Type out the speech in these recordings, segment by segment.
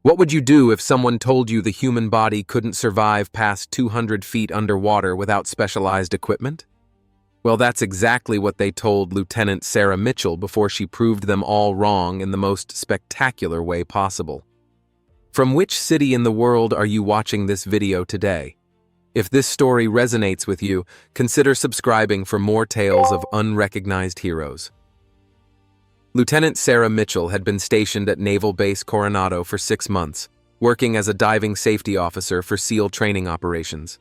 What would you do if someone told you the human body couldn't survive past 200 feet underwater without specialized equipment? Well, that's exactly what they told Lieutenant Sarah Mitchell before she proved them all wrong in the most spectacular way possible. From which city in the world are you watching this video today? If this story resonates with you, consider subscribing for more tales of unrecognized heroes. Lieutenant Sarah Mitchell had been stationed at Naval Base Coronado for 6 months, working as a diving safety officer for SEAL training operations.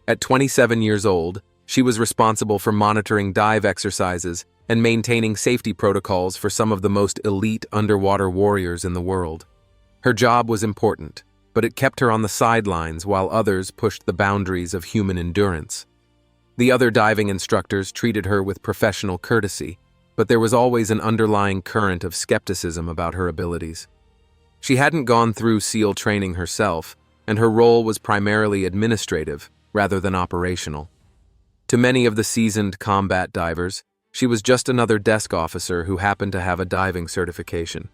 At 27 years old, she was responsible for monitoring dive exercises and maintaining safety protocols for some of the most elite underwater warriors in the world. Her job was important, but it kept her on the sidelines while others pushed the boundaries of human endurance. The other diving instructors treated her with professional courtesy, but there was always an underlying current of skepticism about her abilities. She hadn't gone through SEAL training herself, and her role was primarily administrative rather than operational. To many of the seasoned combat divers, she was just another desk officer who happened to have a diving certification.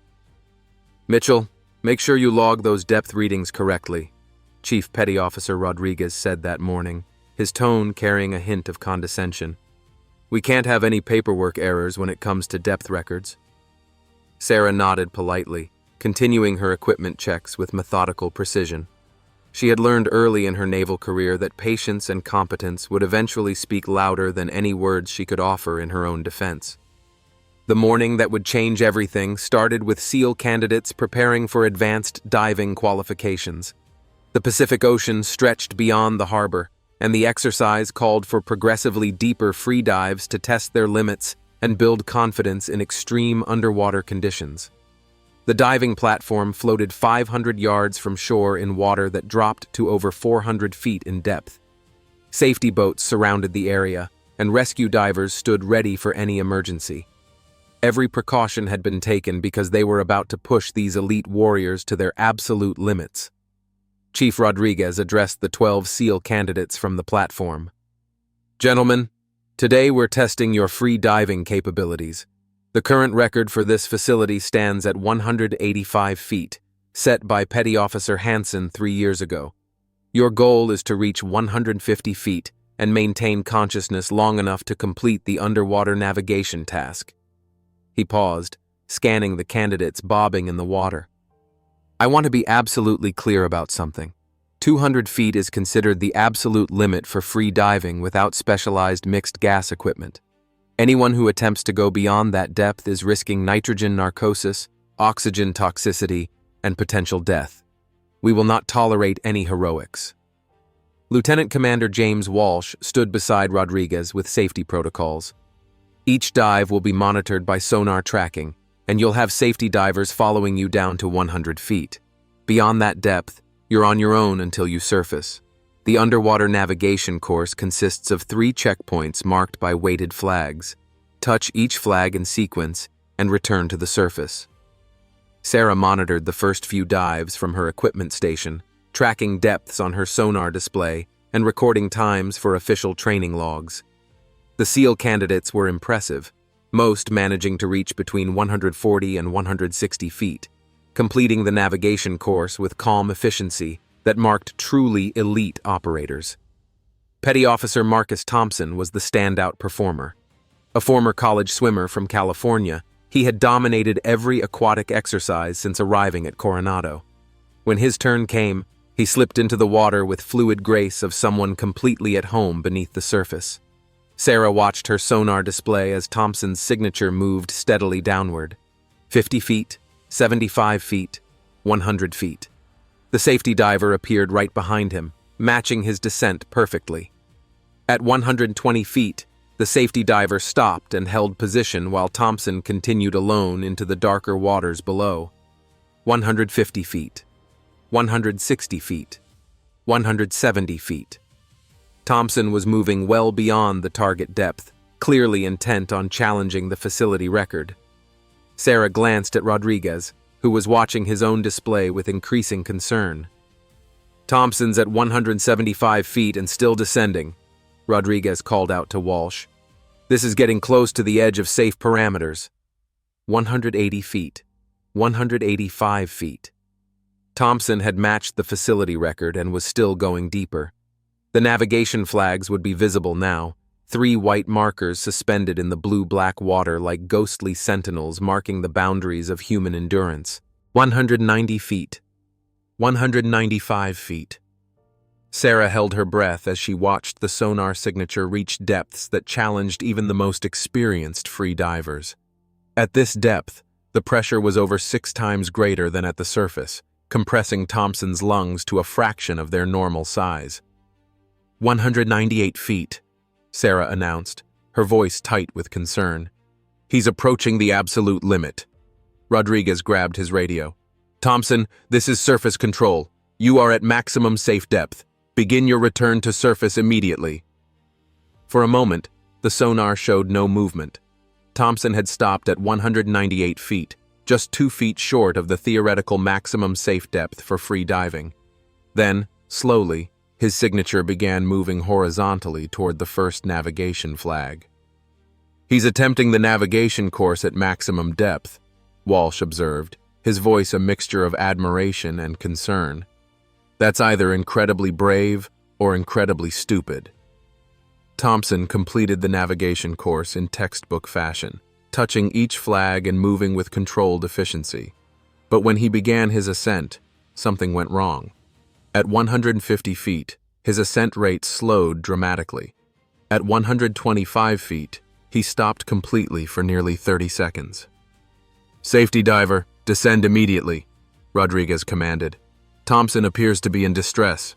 "Mitchell, make sure you log those depth readings correctly," Chief Petty Officer Rodriguez said that morning, his tone carrying a hint of condescension. "We can't have any paperwork errors when it comes to depth records." Sarah nodded politely, continuing her equipment checks with methodical precision. She had learned early in her naval career that patience and competence would eventually speak louder than any words she could offer in her own defense. The morning that would change everything started with SEAL candidates preparing for advanced diving qualifications. The Pacific Ocean stretched beyond the harbor, and the exercise called for progressively deeper free dives to test their limits and build confidence in extreme underwater conditions. The diving platform floated 500 yards from shore in water that dropped to over 400 feet in depth. Safety boats surrounded the area, and rescue divers stood ready for any emergency. Every precaution had been taken because they were about to push these elite warriors to their absolute limits. Chief Rodriguez addressed the 12 SEAL candidates from the platform. "Gentlemen, today we're testing your free diving capabilities. The current record for this facility stands at 185 feet, set by Petty Officer Hansen 3 years ago. Your goal is to reach 150 feet and maintain consciousness long enough to complete the underwater navigation task." He paused, scanning the candidates bobbing in the water. "I want to be absolutely clear about something. 200 feet is considered the absolute limit for free diving without specialized mixed gas equipment. Anyone who attempts to go beyond that depth is risking nitrogen narcosis, oxygen toxicity, and potential death. We will not tolerate any heroics." Lieutenant Commander James Walsh stood beside Rodriguez with safety protocols. "Each dive will be monitored by sonar tracking, and you'll have safety divers following you down to 100 feet. Beyond that depth, you're on your own until you surface. The underwater navigation course consists of 3 checkpoints marked by weighted flags. Touch each flag in sequence and return to the surface." Sarah monitored the first few dives from her equipment station, tracking depths on her sonar display and recording times for official training logs. The SEAL candidates were impressive, most managing to reach between 140 and 160 feet, completing the navigation course with calm efficiency that marked truly elite operators. Petty Officer Marcus Thompson was the standout performer. A former college swimmer from California, he had dominated every aquatic exercise since arriving at Coronado. When his turn came, he slipped into the water with fluid grace of someone completely at home beneath the surface. Sarah watched her sonar display as Thompson's signature moved steadily downward. 50 feet, 75 feet, 100 feet. The safety diver appeared right behind him, matching his descent perfectly. At 120 feet, the safety diver stopped and held position while Thompson continued alone into the darker waters below. 150 feet, 160 feet, 170 feet. Thompson was moving well beyond the target depth, clearly intent on challenging the facility record. Sarah glanced at Rodriguez, who was watching his own display with increasing concern. "Thompson's at 175 feet and still descending," Rodriguez called out to Walsh. "This is getting close to the edge of safe parameters." 180 feet, 185 feet. Thompson had matched the facility record and was still going deeper. The navigation flags would be visible now, 3 white markers suspended in the blue-black water like ghostly sentinels marking the boundaries of human endurance. 190 feet. 195 feet. Sarah held her breath as she watched the sonar signature reach depths that challenged even the most experienced free divers. At this depth, the pressure was over 6 times greater than at the surface, compressing Thompson's lungs to a fraction of their normal size. 198 feet, Sarah announced, her voice tight with concern. He's approaching the absolute limit. Rodriguez grabbed his radio. Thompson, this is surface control. You are at maximum safe depth. Begin your return to surface immediately. For a moment, the sonar showed no movement. Thompson had stopped at 198 feet, just 2 feet short of the theoretical maximum safe depth for free diving. Then, slowly, his signature began moving horizontally toward the first navigation flag. He's attempting the navigation course at maximum depth, Walsh observed, his voice a mixture of admiration and concern. That's either incredibly brave or incredibly stupid. Thompson completed the navigation course in textbook fashion, touching each flag and moving with controlled efficiency. But when he began his ascent, something went wrong. At 150 feet, his ascent rate slowed dramatically. At 125 feet, he stopped completely for nearly 30 seconds. Safety diver, descend immediately, Rodriguez commanded. Thompson appears to be in distress.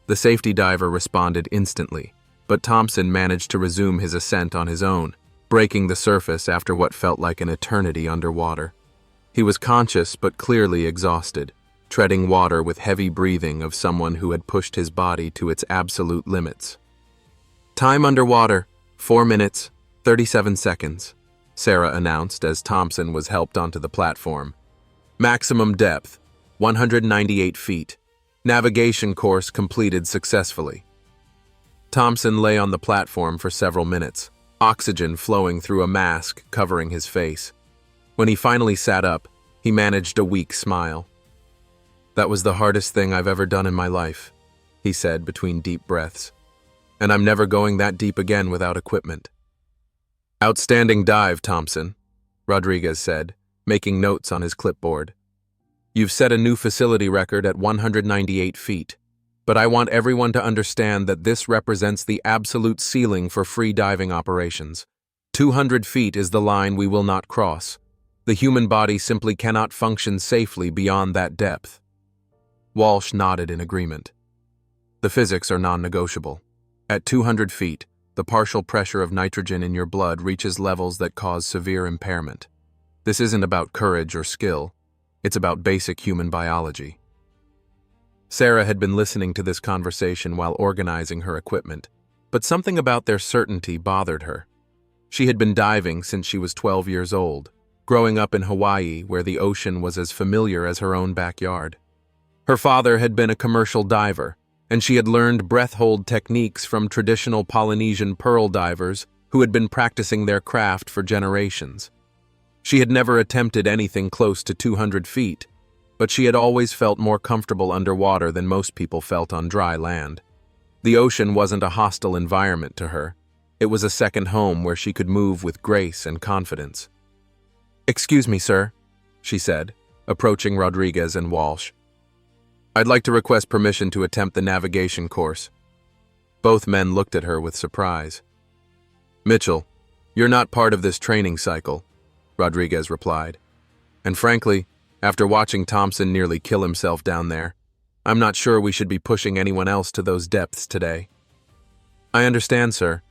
The safety diver responded instantly, but Thompson managed to resume his ascent on his own, breaking the surface after what felt like an eternity underwater. He was conscious but clearly exhausted, treading water with heavy breathing of someone who had pushed his body to its absolute limits. Time underwater, 4 minutes, 37 seconds, Sarah announced as Thompson was helped onto the platform. Maximum depth, 198 feet. Navigation course completed successfully. Thompson lay on the platform for several minutes, oxygen flowing through a mask covering his face. When he finally sat up, he managed a weak smile. That was the hardest thing I've ever done in my life, he said between deep breaths. And I'm never going that deep again without equipment. Outstanding dive, Thompson, Rodriguez said, making notes on his clipboard. You've set a new facility record at 198 feet, but I want everyone to understand that this represents the absolute ceiling for free diving operations. 200 feet is the line we will not cross. The human body simply cannot function safely beyond that depth. Walsh nodded in agreement. The physics are non-negotiable. At 200 feet, the partial pressure of nitrogen in your blood reaches levels that cause severe impairment. This isn't about courage or skill. It's about basic human biology. Sarah had been listening to this conversation while organizing her equipment, but something about their certainty bothered her. She had been diving since she was 12 years old, growing up in Hawaii where the ocean was as familiar as her own backyard. Her father had been a commercial diver, and she had learned breath-hold techniques from traditional Polynesian pearl divers who had been practicing their craft for generations. She had never attempted anything close to 200 feet, but she had always felt more comfortable underwater than most people felt on dry land. The ocean wasn't a hostile environment to her. It was a second home where she could move with grace and confidence. "Excuse me, sir," she said, approaching Rodriguez and Walsh. "I'd like to request permission to attempt the navigation course." Both men looked at her with surprise. "Mitchell, you're not part of this training cycle," Rodriguez replied. "And frankly, after watching Thompson nearly kill himself down there, I'm not sure we should be pushing anyone else to those depths today." "I understand, sir,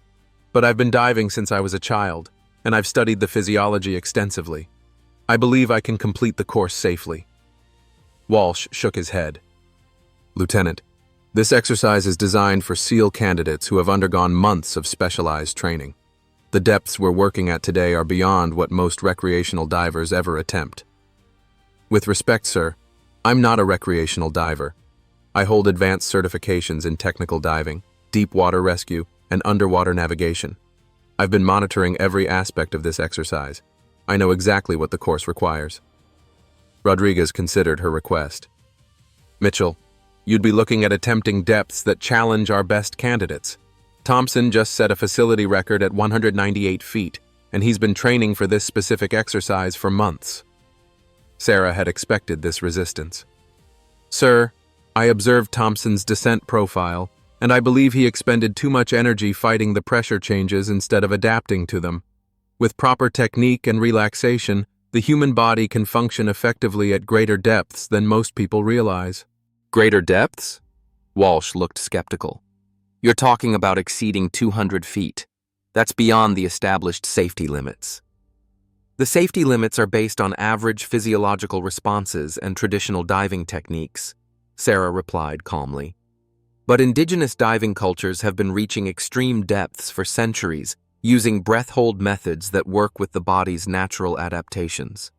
but I've been diving since I was a child, and I've studied the physiology extensively. I believe I can complete the course safely." Walsh shook his head. "Lieutenant, this exercise is designed for SEAL candidates who have undergone months of specialized training. The depths we're working at today are beyond what most recreational divers ever attempt." "With respect, sir, I'm not a recreational diver. I hold advanced certifications in technical diving, deep water rescue, and underwater navigation. I've been monitoring every aspect of this exercise. I know exactly what the course requires." Rodriguez considered her request, Mitchell, you'd be looking at attempting depths that challenge our best candidates. Thompson just set a facility record at 198 feet, and he's been training for this specific exercise for months. Sarah had expected this resistance. Sir, I observed Thompson's descent profile, and I believe he expended too much energy fighting the pressure changes instead of adapting to them. With proper technique and relaxation, the human body can function effectively at greater depths than most people realize. Greater depths? Walsh looked skeptical. You're talking about exceeding 200 feet. That's beyond the established safety limits. The safety limits are based on average physiological responses and traditional diving techniques, Sarah replied calmly. But indigenous diving cultures have been reaching extreme depths for centuries, using breath-hold methods that work with the body's natural adaptations.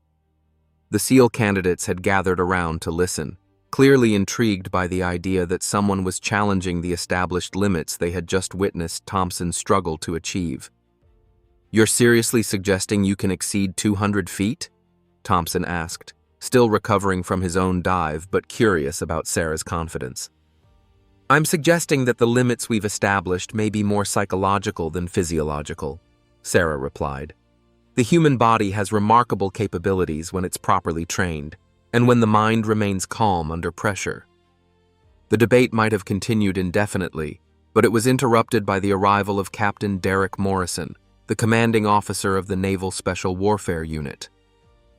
The SEAL candidates had gathered around to listen, clearly intrigued by the idea that someone was challenging the established limits they had just witnessed Thompson struggle to achieve. You're seriously suggesting you can exceed 200 feet? Thompson asked, still recovering from his own dive but curious about Sarah's confidence. I'm suggesting that the limits we've established may be more psychological than physiological, Sarah replied. The human body has remarkable capabilities when it's properly trained, and when the mind remains calm under pressure. The debate might have continued indefinitely, but it was interrupted by the arrival of Captain Derek Morrison, the commanding officer of the Naval Special Warfare Unit.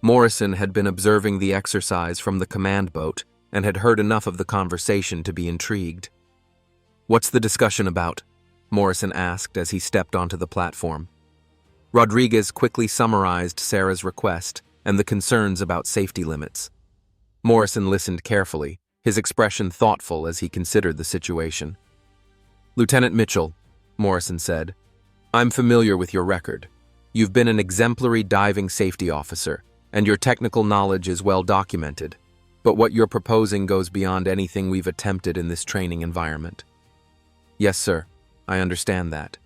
Morrison had been observing the exercise from the command boat and had heard enough of the conversation to be intrigued. What's the discussion about? Morrison asked as he stepped onto the platform. Rodriguez quickly summarized Sarah's request and the concerns about safety limits. Morrison listened carefully, his expression thoughtful as he considered the situation. Lieutenant Mitchell, Morrison said, I'm familiar with your record. You've been an exemplary diving safety officer, and your technical knowledge is well documented. But what you're proposing goes beyond anything we've attempted in this training environment. Yes, sir, I understand that.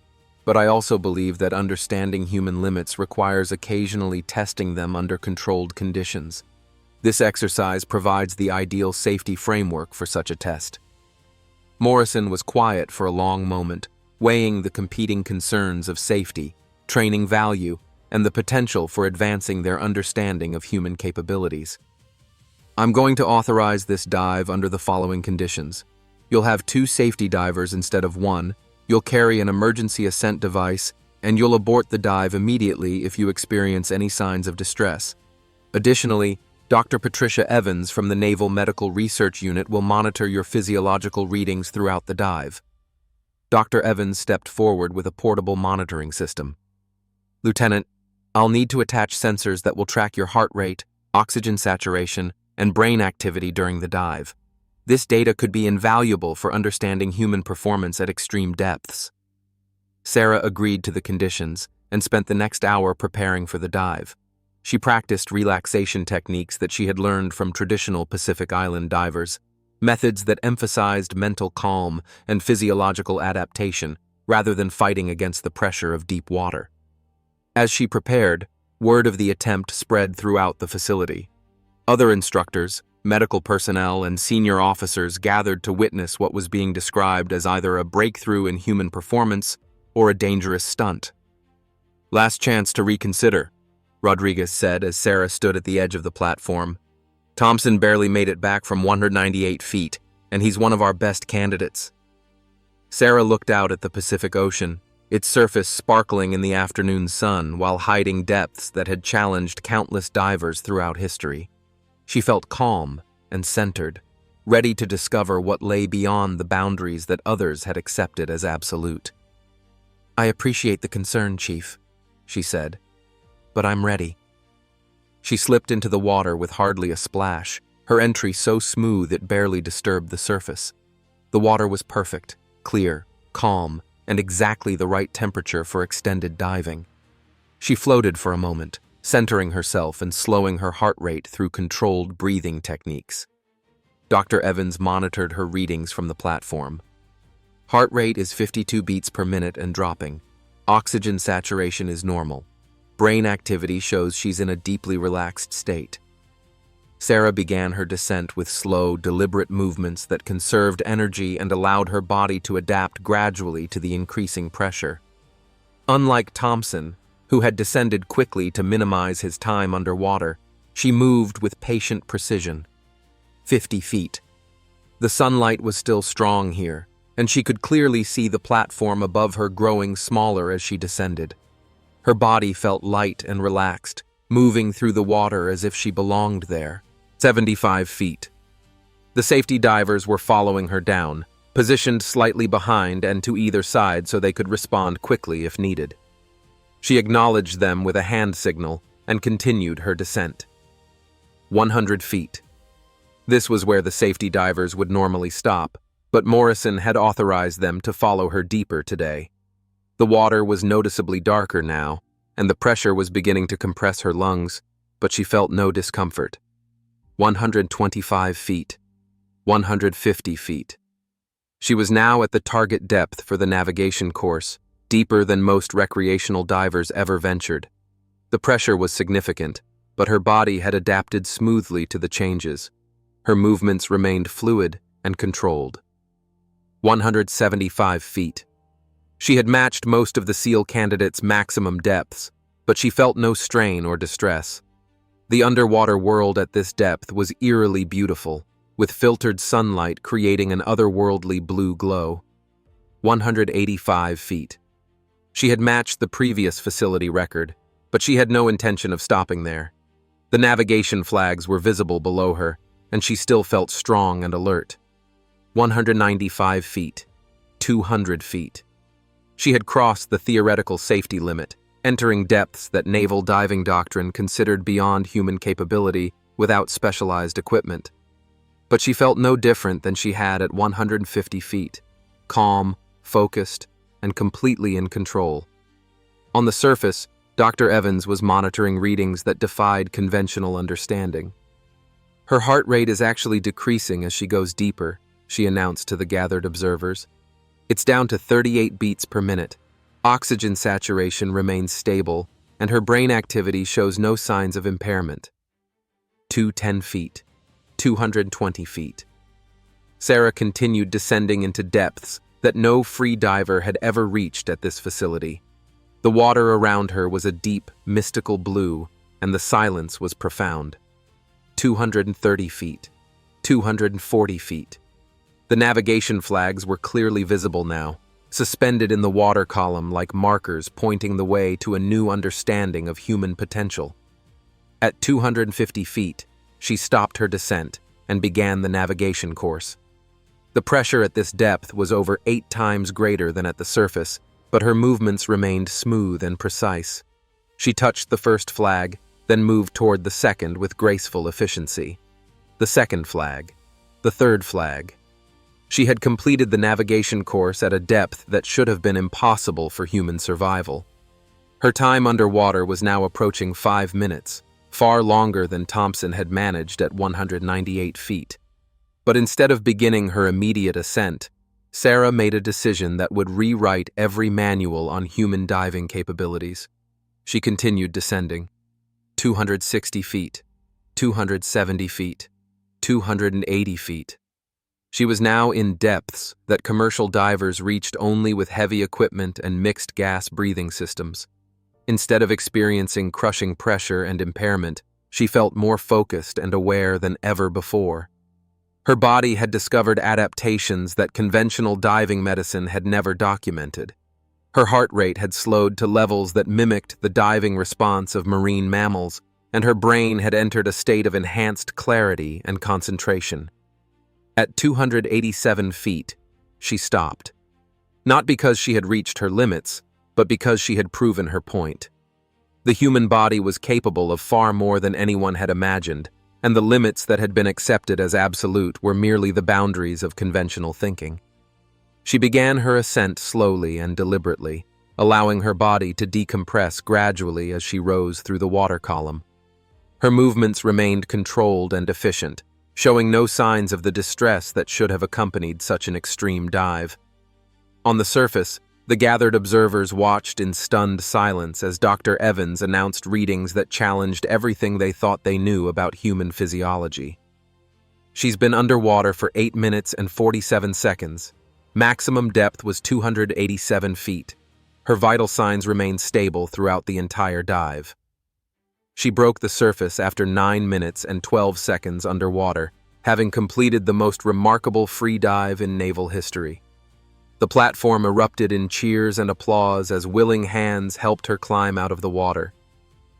But I also believe that understanding human limits requires occasionally testing them under controlled conditions. This exercise provides the ideal safety framework for such a test. Morrison was quiet for a long moment, weighing the competing concerns of safety, training value, and the potential for advancing their understanding of human capabilities. I'm going to authorize this dive under the following conditions. You'll have 2 safety divers instead of 1, you'll carry an emergency ascent device, and you'll abort the dive immediately if you experience any signs of distress. Additionally, Dr. Patricia Evans from the Naval Medical Research Unit will monitor your physiological readings throughout the dive. Dr. Evans stepped forward with a portable monitoring system. Lieutenant, I'll need to attach sensors that will track your heart rate, oxygen saturation, and brain activity during the dive. This data could be invaluable for understanding human performance at extreme depths. Sarah agreed to the conditions and spent the next hour preparing for the dive. She practiced relaxation techniques that she had learned from traditional Pacific Island divers, methods that emphasized mental calm and physiological adaptation rather than fighting against the pressure of deep water. As she prepared, word of the attempt spread throughout the facility. Other instructors, medical personnel, and senior officers gathered to witness what was being described as either a breakthrough in human performance or a dangerous stunt. Last chance to reconsider, Rodriguez said as Sarah stood at the edge of the platform. Thompson barely made it back from 198 feet, and he's one of our best candidates. Sarah looked out at the Pacific Ocean, its surface sparkling in the afternoon sun while hiding depths that had challenged countless divers throughout history. She felt calm and centered, ready to discover what lay beyond the boundaries that others had accepted as absolute. I appreciate the concern, Chief, she said, but I'm ready. She slipped into the water with hardly a splash, her entry so smooth it barely disturbed the surface. The water was perfect, clear, calm, and exactly the right temperature for extended diving. She floated for a moment, centering herself and slowing her heart rate through controlled breathing techniques. Dr. Evans monitored her readings from the platform. Heart rate is 52 beats per minute and dropping. Oxygen saturation is normal. Brain activity shows she's in a deeply relaxed state. Sarah began her descent with slow, deliberate movements that conserved energy and allowed her body to adapt gradually to the increasing pressure. Unlike Thompson, who had descended quickly to minimize his time underwater, she moved with patient precision. 50 feet. The sunlight was still strong here, and she could clearly see the platform above her growing smaller as she descended. Her body felt light and relaxed, moving through the water as if she belonged there. 75 feet. The safety divers were following her down, positioned slightly behind and to either side so they could respond quickly if needed. She acknowledged them with a hand signal and continued her descent. 100 feet. This was where the safety divers would normally stop, but Morrison had authorized them to follow her deeper today. The water was noticeably darker now, and the pressure was beginning to compress her lungs, but she felt no discomfort. 125 feet. 150 feet. She was now at the target depth for the navigation course, deeper than most recreational divers ever ventured. The pressure was significant, but her body had adapted smoothly to the changes. Her movements remained fluid and controlled. 175 feet. She had matched most of the SEAL candidates' maximum depths, but she felt no strain or distress. The underwater world at this depth was eerily beautiful, with filtered sunlight creating an otherworldly blue glow. 185 feet. She had matched the previous facility record, but she had no intention of stopping there. The navigation flags were visible below her, and she still felt strong and alert. 195 feet. 200 feet. She had crossed the theoretical safety limit, entering depths that naval diving doctrine considered beyond human capability without specialized equipment. But she felt no different than she had at 150 feet, calm, focused, and completely in control. On the surface, Dr. Evans was monitoring readings that defied conventional understanding. "Her heart rate is actually decreasing as she goes deeper," she announced to the gathered observers. "It's down to 38 beats per minute. Oxygen saturation remains stable, and her brain activity shows no signs of impairment." 210 feet. 220 feet. Sarah continued descending into depths that no free diver had ever reached at this facility. The water around her was a deep, mystical blue, and the silence was profound. 230 feet. 240 feet. The navigation flags were clearly visible now, suspended in the water column like markers pointing the way to a new understanding of human potential. At 250 feet, she stopped her descent and began the navigation course. The pressure at this depth was over 8 times greater than at the surface, but her movements remained smooth and precise. She touched the first flag, then moved toward the second with graceful efficiency. The second flag. The third flag. She had completed the navigation course at a depth that should have been impossible for human survival. Her time underwater was now approaching 5 minutes, far longer than Thompson had managed at 198 feet. But instead of beginning her immediate ascent, Sarah made a decision that would rewrite every manual on human diving capabilities. She continued descending. 260 feet, 270 feet, 280 feet. She was now in depths that commercial divers reached only with heavy equipment and mixed gas breathing systems. Instead of experiencing crushing pressure and impairment, she felt more focused and aware than ever before. Her body had discovered adaptations that conventional diving medicine had never documented. Her heart rate had slowed to levels that mimicked the diving response of marine mammals, and her brain had entered a state of enhanced clarity and concentration. At 287 feet, she stopped. Not because she had reached her limits, but because she had proven her point. The human body was capable of far more than anyone had imagined, and the limits that had been accepted as absolute were merely the boundaries of conventional thinking. She began her ascent slowly and deliberately, allowing her body to decompress gradually as she rose through the water column. Her movements remained controlled and efficient, showing no signs of the distress that should have accompanied such an extreme dive. On the surface, The gathered observers watched in stunned silence as Dr. Evans announced readings that challenged everything they thought they knew about human physiology. She's been underwater for 8 minutes and 47 seconds. Maximum depth was 287 feet. Her vital signs remained stable throughout the entire dive. She broke the surface after 9 minutes and 12 seconds underwater, having completed the most remarkable free dive in naval history. The platform erupted in cheers and applause as willing hands helped her climb out of the water.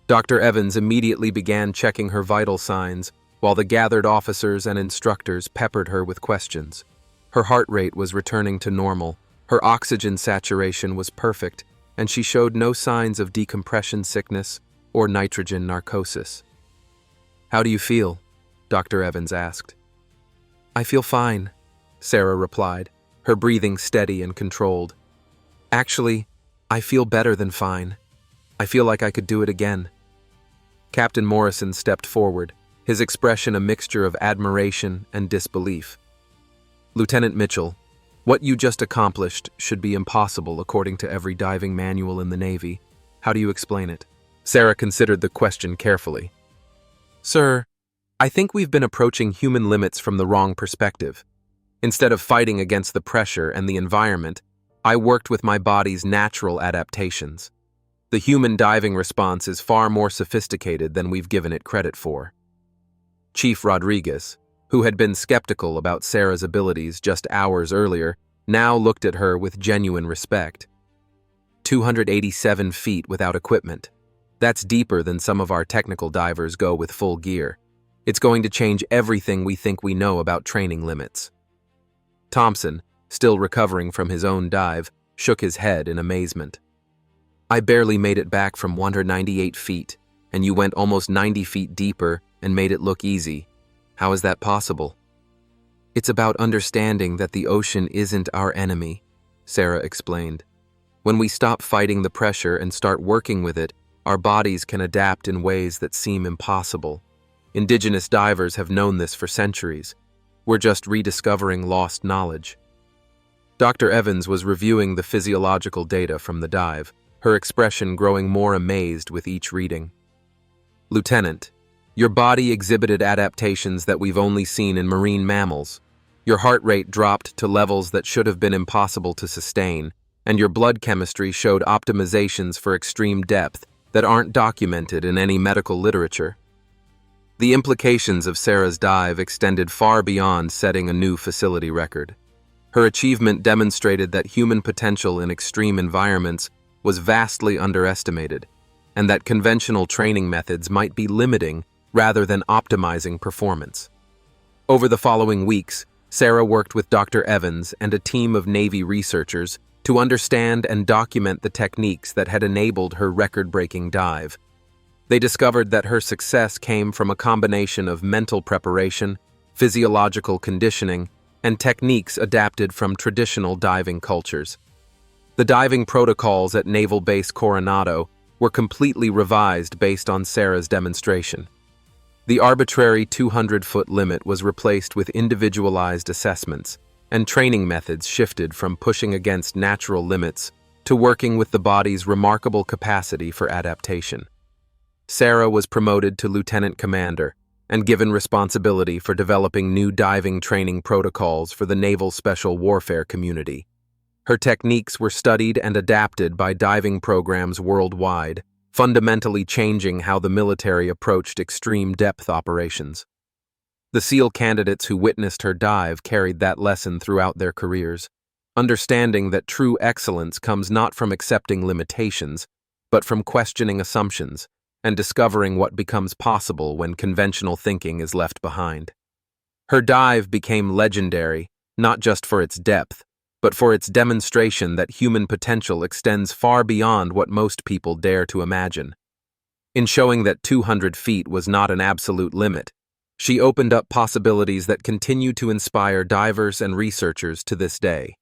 Dr. Evans immediately began checking her vital signs, while the gathered officers and instructors peppered her with questions. Her heart rate was returning to normal, her oxygen saturation was perfect, and she showed no signs of decompression sickness or nitrogen narcosis. "How do you feel?" Dr. Evans asked. "I feel fine," Sarah replied, her breathing steady and controlled. "Actually, I feel better than fine. I feel like I could do it again." Captain Morrison stepped forward, his expression a mixture of admiration and disbelief. "Lieutenant Mitchell, what you just accomplished should be impossible according to every diving manual in the Navy. How do you explain it?" Sarah considered the question carefully. "Sir, I think we've been approaching human limits from the wrong perspective. Instead of fighting against the pressure and the environment, I worked with my body's natural adaptations. The human diving response is far more sophisticated than we've given it credit for." Chief Rodriguez, who had been skeptical about Sarah's abilities just hours earlier, now looked at her with genuine respect. 287 feet without equipment. That's deeper than some of our technical divers go with full gear. It's going to change everything we think we know about training limits. Thompson, still recovering from his own dive, shook his head in amazement. "I barely made it back from 198 feet, and you went almost 90 feet deeper and made it look easy. How is that possible?" "It's about understanding that the ocean isn't our enemy," Sarah explained. "When we stop fighting the pressure and start working with it, our bodies can adapt in ways that seem impossible. Indigenous divers have known this for centuries. We're just rediscovering lost knowledge." Dr. Evans was reviewing the physiological data from the dive, her expression growing more amazed with each reading. "Lieutenant, your body exhibited adaptations that we've only seen in marine mammals. Your heart rate dropped to levels that should have been impossible to sustain, and your blood chemistry showed optimizations for extreme depth that aren't documented in any medical literature." The implications of Sarah's dive extended far beyond setting a new facility record. Her achievement demonstrated that human potential in extreme environments was vastly underestimated, and that conventional training methods might be limiting rather than optimizing performance. Over the following weeks, Sarah worked with Dr. Evans and a team of Navy researchers to understand and document the techniques that had enabled her record-breaking dive. They discovered that her success came from a combination of mental preparation, physiological conditioning, and techniques adapted from traditional diving cultures. The diving protocols at Naval Base Coronado were completely revised based on Sarah's demonstration. The arbitrary 200-foot limit was replaced with individualized assessments, and training methods shifted from pushing against natural limits to working with the body's remarkable capacity for adaptation. Sarah was promoted to lieutenant commander and given responsibility for developing new diving training protocols for the naval special warfare community. Her techniques were studied and adapted by diving programs worldwide, fundamentally changing how the military approached extreme depth operations. The SEAL candidates who witnessed her dive carried that lesson throughout their careers, understanding that true excellence comes not from accepting limitations, but from questioning assumptions and discovering what becomes possible when conventional thinking is left behind. Her dive became legendary, not just for its depth, but for its demonstration that human potential extends far beyond what most people dare to imagine. In showing that 200 feet was not an absolute limit, she opened up possibilities that continue to inspire divers and researchers to this day.